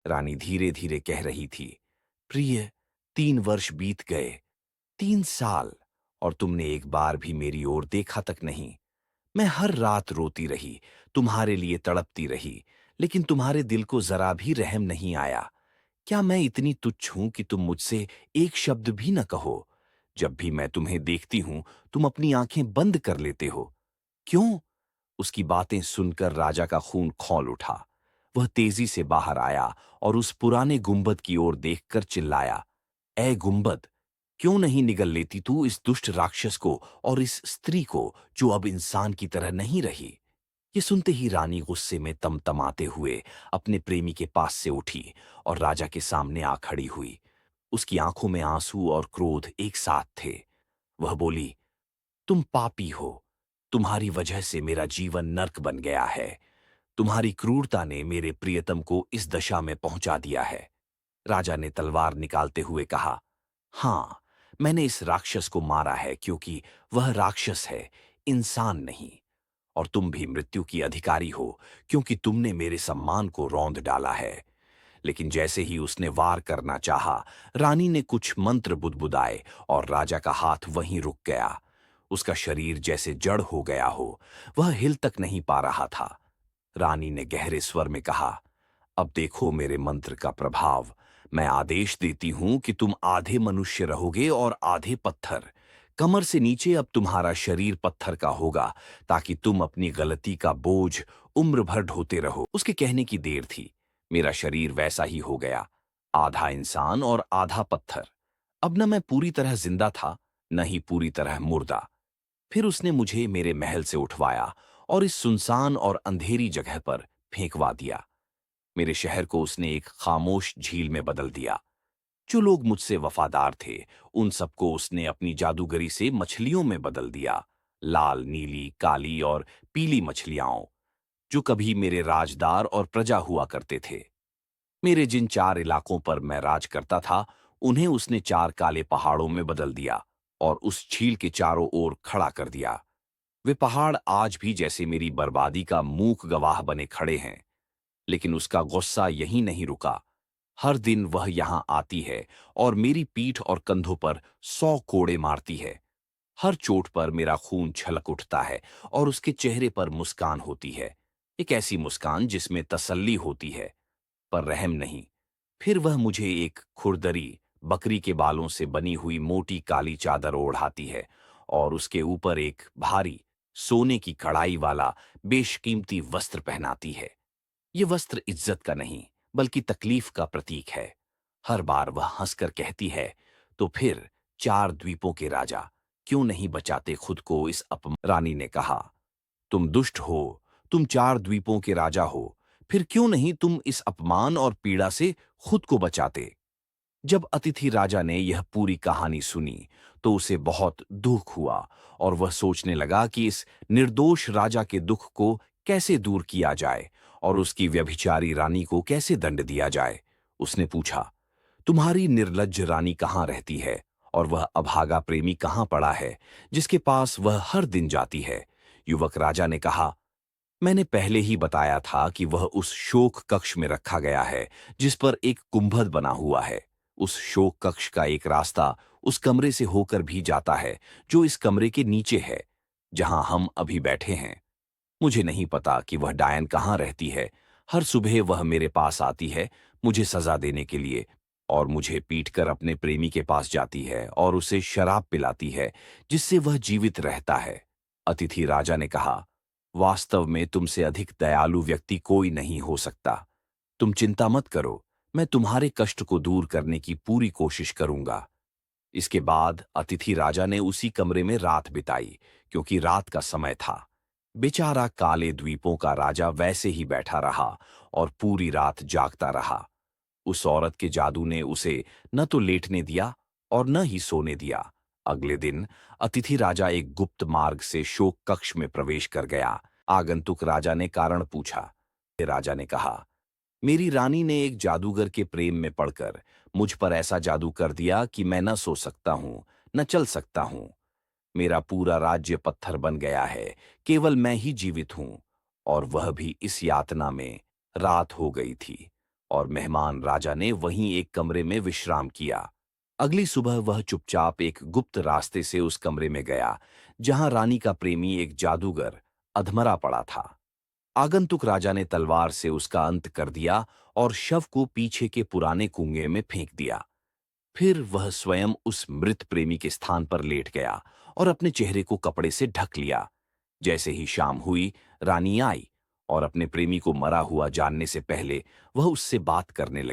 रानी धीरे धीरे कह रही थी, प्रिय, 3 वर्ष बीत गए, 3 साल, और तुमने एक बार भी मेरी ओर देखा तक नहीं। मैं हर रात रोती रही, तुम्हारे लिए तड़पती रही, लेकिन तुम्हारे दिल को जरा भी रहम नहीं आया। क्या मैं इतनी तुच्छ हूं कि तुम मुझसे एक शब्द भी न कहो? जब भी मैं तुम्हें देखती हूं, तुम अपनी आंखें बंद कर लेते हो। क्यों? उसकी बातें सुनकर राजा का खून खौल उठा। वह तेजी से बाहर आया और उस पुराने गुंबद की ओर देखकर चिल्लाया, ए गुंबद, क्यों नहीं निगल लेती तू इस दुष्ट राक्षस को और इस स्त्री को जो अब इंसान की तरह नहीं रही? ये सुनते ही रानी गुस्से में तमतमाते हुए अपने प्रेमी के पास से उठी और राजा के सामने आ खड़ी हुई। उसकी आंखों में आंसू और क्रोध एक साथ थे। वह बोली, तुम पापी हो। तुम्हारी वजह से मेरा जीवन नर्क बन गया है। तुम्हारी क्रूरता ने मेरे प्रियतम को इस दशा में पहुंचा दिया है। राजा ने तलवार निकालते हुए कहा, हाँ, मैंने इस राक्षस को मारा है क्योंकि वह राक्षस है, इंसान नहीं। और तुम भी मृत्यु की अधिकारी हो क्योंकि तुमने मेरे सम्मान को रौंद डाला है। लेकिन जैसे ही उसने वार करना चाहा, रानी ने कुछ मंत्र बुदबुदाए और राजा का हाथ वहीं रुक गया। उसका शरीर जैसे जड़ हो गया हो, वह हिल तक नहीं पा रहा था। रानी ने गहरे स्वर में कहा, अब देखो मेरे मंत्र का प्रभाव। मैं आदेश देती हूं कि तुम आधे मनुष्य रहोगे और आधे पत्थर। कमर से नीचे अब तुम्हारा शरीर पत्थर का होगा, ताकि तुम अपनी गलती का बोझ उम्र भर ढोते रहो। उसके कहने की देर थी। मेरा शरीर वैसा ही हो गया, आधा इंसान और आधा पत्थर। अब न मैं पूरी तरह जिंदा था, न ही पूरी तरह मुर्दा। फिर उसने मुझे मेरे महल से उठवाया और इस सुनसान और अंधेरी जगह पर फेंकवा दिया। मेरे शहर को उसने एक खामोश झील में बदल दिया। जो लोग मुझसे वफादार थे, उन सबको उसने अपनी जादूगरी से मछलियों में बदल दिया। लाल, नीली, काली और पीली मछलियां, जो कभी मेरे राजदार और प्रजा हुआ करते थे। मेरे जिन 4 इलाकों पर मैं राज करता था, उन्हें उसने 4 काले पहाड़ों में बदल दिया और उस झील के चारों ओर खड़ा कर दिया। वे पहाड़ आज भी जैसे मेरी बर्बादी का मूक गवाह बने खड़े हैं। लेकिन उसका गुस्सा यहीं नहीं रुका। हर दिन वह यहां आती है और मेरी पीठ और कंधों पर 100 कोड़े मारती है। हर चोट पर मेरा खून छलक उठता है और उसके चेहरे पर मुस्कान होती है, एक ऐसी मुस्कान जिसमें तसल्ली होती है, पर रहम नहीं। फिर वह मुझे एक खुरदरी बकरी के बालों से बनी हुई मोटी काली चादर ओढ़ाती है और उसके ऊपर एक भारी सोने की कढ़ाई वाला बेशकीमती वस्त्र पहनाती है। ये वस्त्र इज्जत का नहीं, बल्कि तकलीफ का प्रतीक है। हर बार वह हंसकर कहती है, तो फिर 4 द्वीपों के राजा क्यों नहीं बचाते खुद को इस अपमान? रानी ने कहा, तुम दुष्ट हो, तुम 4 द्वीपों के राजा हो, फिर क्यों नहीं तुम इस अपमान और पीड़ा से खुद को बचाते? जब अतिथि राजा ने यह पूरी कहानी सुनी, तो उसे बहुत दुख हुआ और वह सोचने लगा कि इस निर्दोष राजा के दुख को कैसे दूर किया जाए और उसकी व्यभिचारी रानी को कैसे दंड दिया जाए। उसने पूछा, तुम्हारी निर्लज्ज रानी कहाँ रहती है और वह अभागा प्रेमी कहाँ पड़ा है जिसके पास वह हर दिन जाती है? युवक राजा ने कहा, मैंने पहले ही बताया था कि वह उस शोक कक्ष में रखा गया है जिस पर एक कुंभद बना हुआ है। उस शोक कक्ष का एक रास्ता उस कमरे से होकर भी जाता है जो इस कमरे के नीचे है, जहां हम अभी बैठे हैं। मुझे नहीं पता कि वह डायन कहाँ रहती है। हर सुबह वह मेरे पास आती है मुझे सजा देने के लिए, और मुझे पीटकर अपने प्रेमी के पास जाती है और उसे शराब पिलाती है जिससे वह जीवित रहता है। अतिथि राजा ने कहा, वास्तव में तुमसे अधिक दयालु व्यक्ति कोई नहीं हो सकता। तुम चिंता मत करो, मैं तुम्हारे कष्ट को दूर करने की पूरी कोशिश करूंगा। इसके बाद अतिथि राजा ने उसी कमरे में रात बिताई, क्योंकि रात का समय था। बेचारा काले द्वीपों का राजा वैसे ही बैठा रहा और पूरी रात जागता रहा। उस औरत के जादू ने उसे न तो लेटने दिया और न ही सोने दिया। अगले दिन अतिथि राजा एक गुप्त मार्ग से शोक कक्ष में प्रवेश कर गया। आगंतुक राजा ने कारण पूछा। राजा ने कहा, मेरी रानी ने एक जादूगर के प्रेम में पड़कर मुझ पर ऐसा जादू कर दिया कि मैं न सो सकता हूं, न चल सकता हूं। मेरा पूरा राज्य पत्थर बन गया है, केवल मैं ही जीवित हूं, और वह भी इस यातना में। रात हो गई थी। और मेहमान राजा ने वहीं एक कमरे में विश्राम किया। अगली सुबह वह चुपचाप एक गुप्त रास्ते से उस कमरे में गया जहां रानी का प्रेमी एक जादूगर अधमरा पड़ा था। आगंतुक राजा ने तलवार से उसका अंत कर दिया और शव को पीछे के पुराने कुएं में फेंक दिया। फिर वह स्वयं उस मृत प्रेमी के स्थान पर लेट गया और अपने चेहरे को कपड़े से ढक लिया। जैसे ही शाम हुई, रानी आई और अपने प्रेमी को मरा हुआ जानने से पहले वह उससे बात करने लगी।